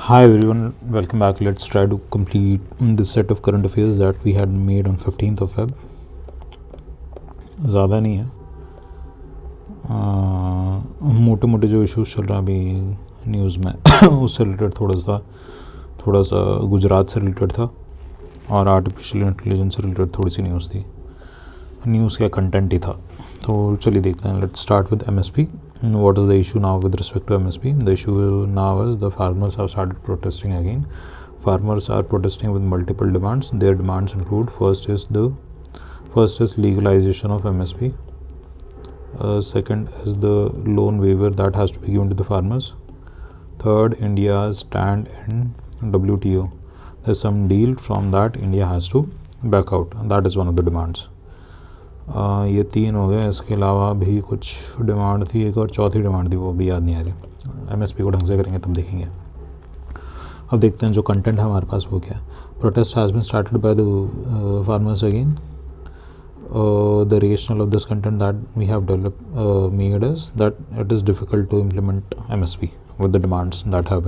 Hi everyone, welcome back. Let's try to complete this set of current affairs that we had made on 15th of Feb. ज़्यादा नहीं है, मोटे मोटे जो issues चल रहा है अभी न्यूज़ में उससे रिलेटेड थोड़ा सा गुजरात से रिलेटेड था और आर्टिफिशियल इंटेलिजेंस से रिलेटेड थोड़ी सी न्यूज़ थी। न्यूज़ का कंटेंट ही था, तो चलिए देखते हैं. Let's start with MSP. What is the issue now with respect to MSP? The issue now is the farmers have started protesting again. Farmers are protesting with multiple demands. Their demands include first is legalization of MSP. Second is the loan waiver that has to be given to the farmers. Third, India's stand in WTO. There's some deal from that India has to back out. That is one of the demands. ये तीन हो गए. इसके अलावा भी कुछ demand थी, एक और चौथी डिमांड थी, वो भी याद नहीं आ रही. MSP को ढंग से करेंगे तब देखेंगे. अब देखते हैं जो कंटेंट है हमारे पास वो क्या है. Protest has been started by the farmers again. The rational of this content that we have developed made is that it is difficult to implement MSP with the demands that have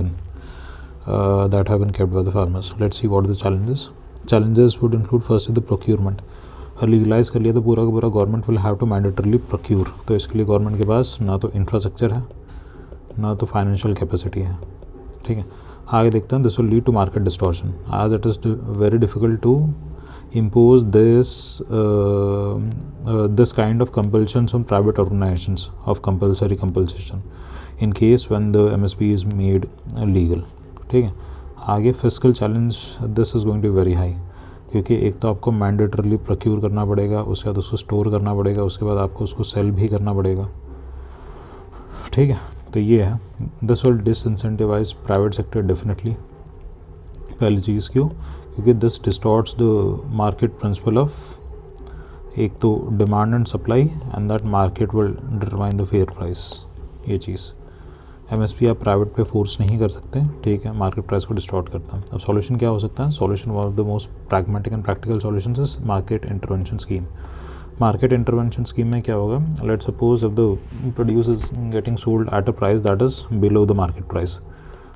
been kept by the farmers. Let's see what are the challenges. Challenges would include firstly the procurement. Legalize कर लिया तो पूरा का पूरा government will have to mandatorily procure. तो इसके लिए government के पास ना तो इंफ्रास्ट्रक्चर है ना तो फाइनेंशियल कैपेसिटी है. ठीक है, आगे देखते हैं. This will lead to market distortion as it is very difficult to impose this kind of compulsions on private organizations of compulsory compensation in case when the MSP is made legal. ठीक है, आगे fiscal challenge this is going to very high, क्योंकि एक तो आपको mandatorily procure करना पड़ेगा, उसके बाद उसको स्टोर करना पड़ेगा, उसके बाद आपको उसको सेल भी करना पड़ेगा. ठीक है, तो ये है. This will disincentivise private sector definitely. पहली चीज़ क्यों? क्योंकि this distorts the market principle of एक तो demand and supply and that market will determine the fair price. ये चीज़ MSP आप प्राइवेट पे फोर्स नहीं कर सकते. ठीक है, मार्केट प्राइस को डिस्टॉर्ट करता है. अब सॉल्यूशन क्या हो सकता है? Solution one of the most pragmatic and practical solutions is market intervention scheme. Market intervention scheme में क्या होगा? Let's suppose if the produce is getting sold at a price that is below the market price,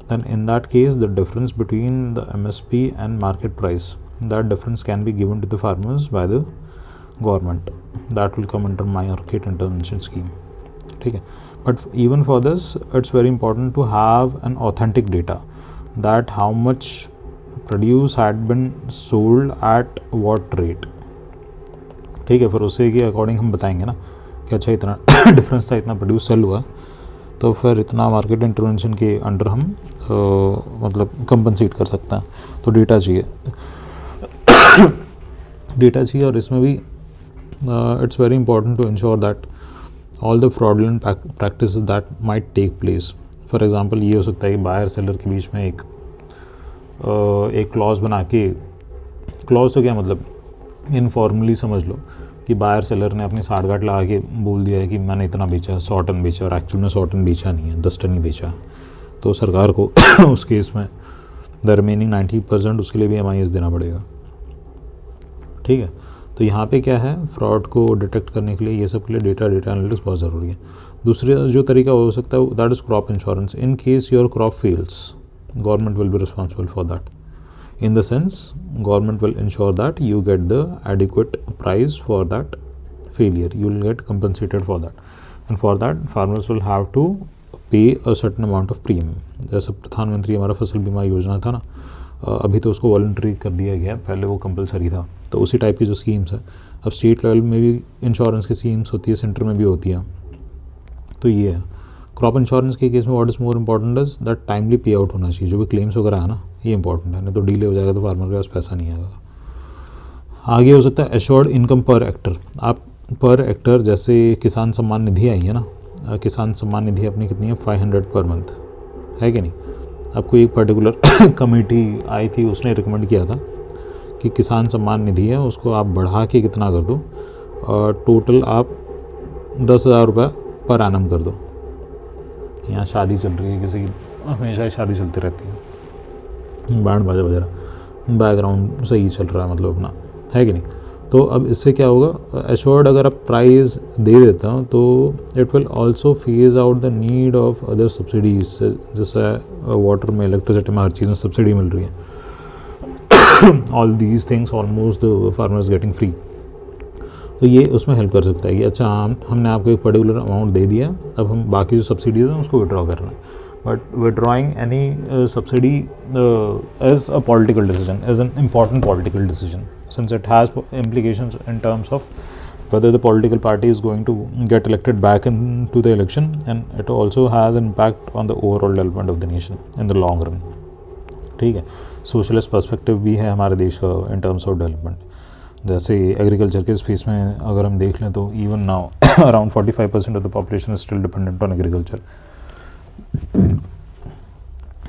then in that case the difference between the MSP and market price, that difference can be given to the farmers by the government. That will come under market intervention scheme. ठीक है, but even for this it's very important to have an authentic data that how much produce had been sold at what rate. ठीक है, फिर उसे के according हम बताएंगे ना कि अच्छा इतना डिफरेंस था, इतना प्रोड्यूस सेल हुआ, तो फिर इतना मार्केट इंटरवेंशन के अंडर हम मतलब कंपनसेट कर सकते हैं. तो डेटा चाहिए डेटा चाहिए. और इसमें भी it's very important to ensure that all the fraudulent practice that might take place. For example ये हो सकता है कि बायर सेलर के बीच में एक क्लॉज बना के, क्लॉज तो क्या मतलब इनफॉर्मली समझ लो कि बायर सेलर ने अपनी साठगांठ लगा के बोल दिया है कि मैंने इतना बेचा, 100 टन बेचा, और एक्चुअल में 100 टन बेचा नहीं है, 10 टन ही बेचा. तो सरकार को उस केस में द रिमेनिंग 90% उसके लिए भी MIS देना पड़ेगा. ठीक है, तो यहाँ पे क्या है, फ्रॉड को डिटेक्ट करने के लिए ये सब के लिए डेटा एनालिटिक्स बहुत ज़रूरी है. दूसरा जो तरीका हो सकता है that is crop insurance. In case your crop fails, government will be responsible for that. In the sense, government will ensure that you get the adequate price for that failure. You will get compensated for that, and for that farmers will have to pay a certain amount of premium. जैसे प्रधानमंत्री हमारा फसल बीमा योजना था ना, अभी तो उसको वॉलंटरी कर दिया गया, पहले वो कंपलसरी था. तो उसी टाइप की जो स्कीम्स है, अब स्टेट लेवल में भी इंश्योरेंस की स्कीम्स होती है, सेंटर में भी होती है. तो ये है. क्रॉप इंश्योरेंस के केस में what is more important is that timely पे आउट होना चाहिए. जो भी क्लेम्स वगैरह है ना, ये इंपॉर्टेंट है, नहीं तो डिले हो जाएगा तो फार्मर के पास पैसा नहीं आएगा. आगे हो सकता है एश्योर्ड इनकम पर हेक्टर. आप पर हेक्टर जैसे किसान सम्मान निधि आई है ना, किसान सम्मान निधि अपनी कितनी है, 500 पर मंथ है कि नहीं. आपको एक पर्टिकुलर कमेटी आई थी, उसने रिकमेंड किया था कि किसान सम्मान निधि है उसको आप बढ़ा के कितना कर दो, टोटल आप 10,000 रुपये पर एनम कर दो. यहाँ शादी चल रही है किसी की, हमेशा शादी चलती रहती है, बैंड बाजा वगैरह, बैकग्राउंड सही चल रहा है मतलब अपना, है कि नहीं. तो अब इससे क्या होगा, एश्योर्ड अगर आप प्राइस दे देता हूँ तो it will also phase out the need of other subsidies, जैसे वाटर में, इलेक्ट्रिसिटी में, हर चीज़ में सब्सिडी मिल रही है, all these things almost the farmers getting free. तो ये उसमें हेल्प कर सकता है कि अच्छा हमने आपको एक पर्टिकुलर अमाउंट दे दिया, अब हम बाकी जो सब्सिडीज़ हैं उसको विड्रॉ कर रहे हैं। But withdrawing any subsidy is a political decision, is an important political decision, since it has implications in terms of whether the political party is going to get elected back into the election, and it also has an impact on the overall development of the nation in the long run. ठीक है, socialist perspective भी है हमारे देश का in terms of development. जैसे agriculture के space में अगर हम देख लें तो even now around 45% of the population is still dependent on agriculture.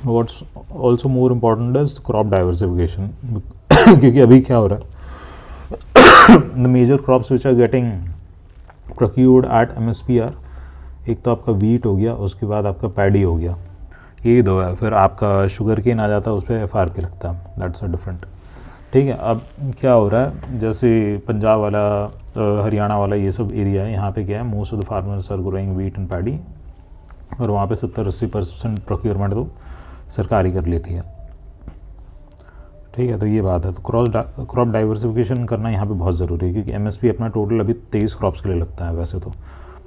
What's also more important is crop diversification क्योंकि अभी क्या हो रहा है, the major crops which are getting procured at MSP are, एक तो आपका वीट हो गया, उसके बाद आपका पैडी हो गया, यही दो है। फिर आपका शुगर केन आ जाता है, उस पर FRP लगता है, दैट्स अ डिफरेंट। ठीक है, अब क्या हो रहा है, जैसे पंजाब वाला, हरियाणा वाला, ये सब एरिया है, यहाँ पे क्या है, most of the farmers are growing wheat and paddy, और वहाँ पे 70-80% प्रोक्योरमेंट तो सरकारी कर लेती है। ठीक है, तो ये बात है। तो क्रॉप डाइवर्सिफिकेशन करना यहाँ पे बहुत ज़रूरी है, क्योंकि MSP अपना टोटल अभी 23 क्रॉप्स के लिए लगता है वैसे तो,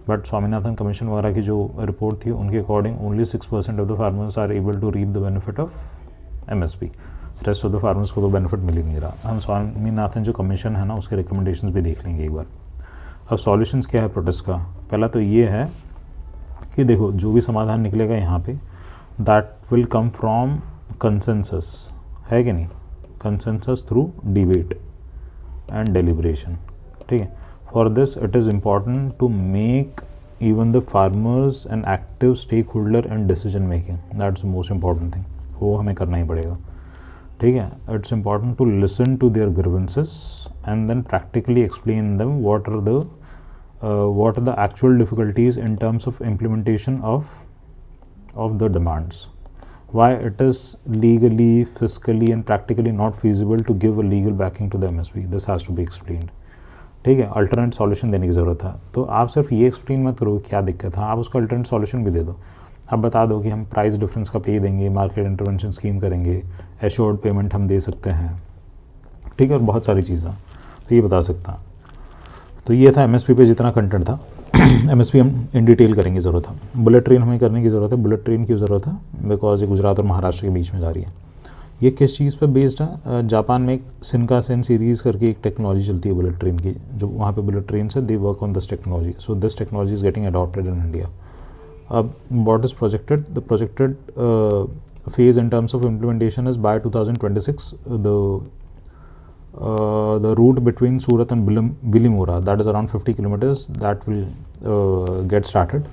बट स्वामीनाथन कमीशन वगैरह की जो रिपोर्ट थी उनके according only 6% of the farmers are able to reap the benefit of MSP। Rest of the farmers को तो बेनिफिट मिल ही नहीं रहा। हम स्वामीनाथन जो कमीशन है ना, उसके रिकमेंडेशंस भी देख लेंगे एक बार। अब सॉल्यूशंस क्या है प्रोटेस्ट का? पहला तो ये है कि देखो, जो भी समाधान निकलेगा यहाँ पे, that will come from consensus, है कि नहीं, consensus through debate and deliberation. ठीक है, for this it is important to make even the farmers an active stakeholder in decision making, that's the most important thing, वो हमें करना ही पड़ेगा। ठीक है, it's important to listen to their grievances and then practically explain them what are the actual difficulties in terms of implementation of the demands, why it is legally, fiscally and practically not feasible to give a legal backing to the MSP. This has to be explained. ठीक है, alternate solution देने की ज़रूरत है। तो आप सिर्फ ये एक्सप्लेन मत करो क्या दिक्कत है, आप उसका अल्टरनेट सॉल्यूशन भी दे दो। आप बता दो कि हम प्राइस डिफरेंस का पे देंगे, मार्केट इंटरवेंशन स्कीम करेंगे, एश्योर्ड पेमेंट हम दे सकते हैं। ठीक है, और बहुत सारी चीज़ें तो ये बता सकता हूँ। तो ये था MSP पे जितना कंटेंट था। MSP हम इन डिटेल करेंगे, ज़रूरत है। बुलेट ट्रेन हमें करने की ज़रूरत है। बुलेट ट्रेन क्यों ज़रूरत है? बिकॉज ये गुजरात और महाराष्ट्र के बीच में जा रही है। ये किस चीज़ पे बेस्ड है? जापान में एक शिनकानसेन सीरीज़ करके एक टेक्नोलॉजी चलती है बुलेट ट्रेन की, जो वहाँ पे बुलेट ट्रेन से they work on this technology, so this technology is getting adopted in India. अब what is projected, the projected phase in terms of implementation is by 2026, the route between Surat and Bilimora, that is around 50 kilometers, that will get started,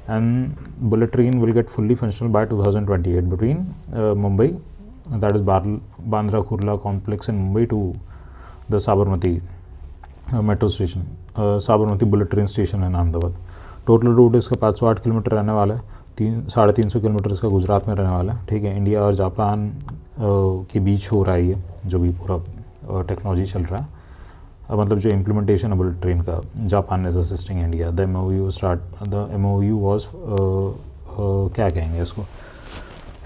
and bullet train will get fully functional by 2028 between Mumbai, that is Bandra Kurla complex in Mumbai, to the Sabarmati metro station, Sabarmati bullet train station in Ahmedabad। Total route इसका 508 kilometre रहने वाला है, 350 kilometre इसका गुजरात में रहने वाला है। ठीक है, इंडिया और जापान के बीच हो रहा है ये जो भी पूरा टेक्नोलॉजी चल रहा है, मतलब जो इम्प्लीमेंटेशन है बुलेट ट्रेन का, Japan is assisting India. The MOU was, क्या कहेंगे इसको,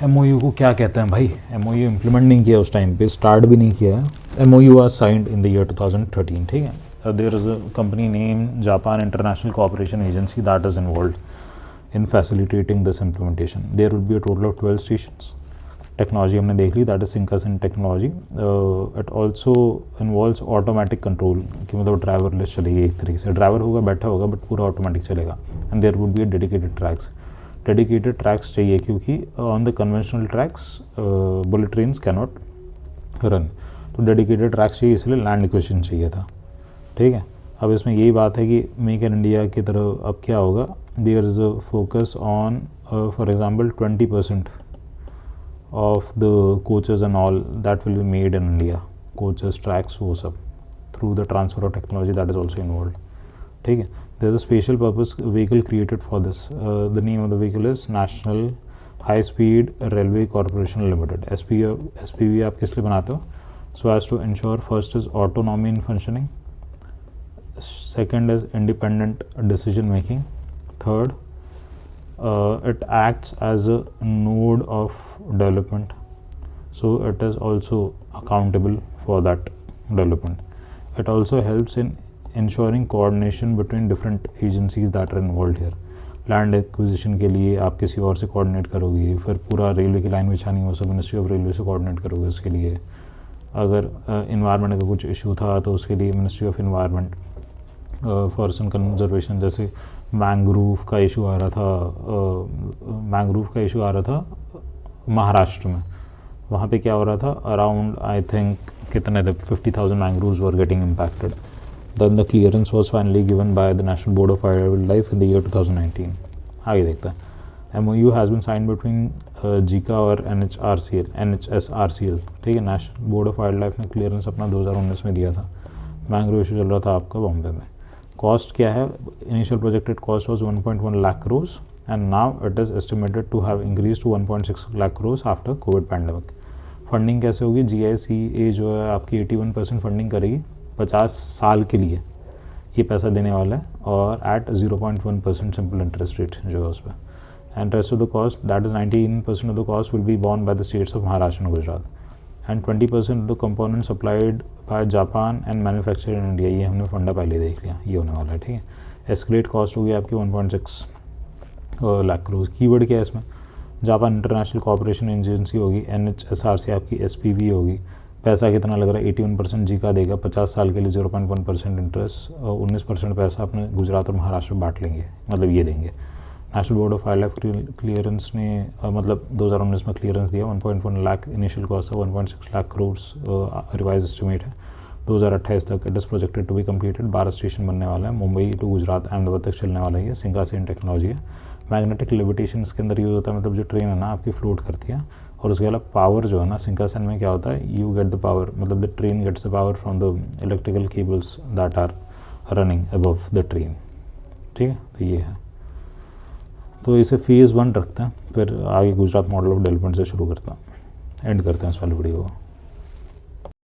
MOU को क्या कहते हैं भाई? MOU इम्प्लीमेंट नहीं किया उस टाइम पे, स्टार्ट भी नहीं किया है। MOU was signed in the year 2013। ठीक है, there is a company named Japan International Cooperation Agency that is involved in facilitating this implementation. There will be a total of 12 stations. Technology हमने देख ली, that is Shinkansen technology. It also involves automatic control, कि मतलब driver less चलेगी एक तरीके से, driver होगा, बैठा होगा, बट पूरा ऑटोमेटिक चलेगा। And there would be a dedicated tracks. Dedicated tracks चाहिए क्योंकि on the conventional tracks bullet trains cannot run. तो dedicated tracks चाहिए, इसलिए लैंड इक्वेशन चाहिए था। ठीक है, अब इसमें यही बात है कि मेक इन इंडिया की तरह अब क्या होगा, there is a focus on for example 20% of the coaches and all that will be made in India, coaches, tracks, वो सब through the transfer of technology that is also involve. ठीक है, there is a special purpose vehicle created for this, the name of the vehicle is National High Speed Railway Corporation Limited, SPV। आप किस लिए बनाते हो? So as to ensure first is autonomy in functioning, Second is independent decision making. Third, it acts as a node of development, so it is also accountable for that development. It also helps in ensuring coordination between different agencies that are involved here. Land acquisition के लिए आप किसी और से coordinate करोगे, फिर पूरा railway की लाइन बिछानी हो सब मिनिस्ट्री ऑफ रेलवे से कोऑर्डिनेट करोगे उसके लिए. अगर इन्वायरमेंट का कुछ इशू था तो उसके लिए ministry of environment, forest and conservation. जैसे मैंग्रोव का इशू आ रहा था महाराष्ट्र में. वहाँ पे क्या हो रहा था, अराउंड आई थिंक कितने थे 50,000 mangroves were getting impacted. Then the clearance was finally given by the National Board of wildlife in the year 2019. आगे देखते हैं. MOU has been sign between JICA और NHSRCL. ठीक है, National Board of wildlife ने clearance अपना 2019 में दिया था. मैंग्रोव इशू चल रहा था आपका बॉम्बे में. कॉस्ट क्या है, initial projected cost was 1.1 lakh crore and now it is estimated to have increased to 1.6 lakh crores after COVID pandemic. Funding कैसे होगी, GICA जो है आपकी 81% फंडिंग करेगी 50 साल के लिए, ये पैसा देने वाला है, और एट 0.1% सिंपल इंटरेस्ट रेट जो है उस पर. And rest of the cost that is 19% of the cost will be borne by the states of Maharashtra and Gujarat. And 20% of the component supplied by Japan and manufactured in India. ये हमने फंडा पहले देख लिया, ये होने वाला है. ठीक है, एस्केलेट कॉस्ट होगी आपकी 1.6 लाख करोड़. कीवर्ड क्या है इसमें, जापान इंटरनेशनल कोऑपरेशन एजेंसी होगी, NHSRC आपकी SPV होगी. पैसा कितना लग रहा है, 81% जी का देगा 50 साल के लिए, 0.1% इंटरेस्ट, 19% पैसा अपने गुजरात और महाराष्ट्र बांट लेंगे, मतलब ये देंगे. National Board of wild life clearance ने मतलब 2019 में क्लियरेंस दिया. 1.1 लाख इनिशियल कॉस्ट है, 1.6 लाख करोड़ रिवाइज एस्टिमेट है. 2028 तक it is projected to be completed. 12 station बनने वाला है, मुंबई टू गुजरात अहमदाबाद तक चलने वाला है. ये सिंकासेन टेक्नोलॉजी है. मैग्नेटिक लेविटेशन इसके अंदर यूज़ होता है, मतलब जो ट्रेन है ना आपकी फ्लोट करती है. और उसके अलावा पावर जो है ना सिंकासेन में क्या होता है, यू गेट द पावर, मतलब the train gets the power from the electrical cables that are running above the train. ठीक है, तो ये है. तो इसे फेज़ 1 रखते हैं, फिर आगे गुजरात मॉडल ऑफ डेवलपमेंट से शुरू करता हूँ, एंड करते हैं इस वाली वीडियो को.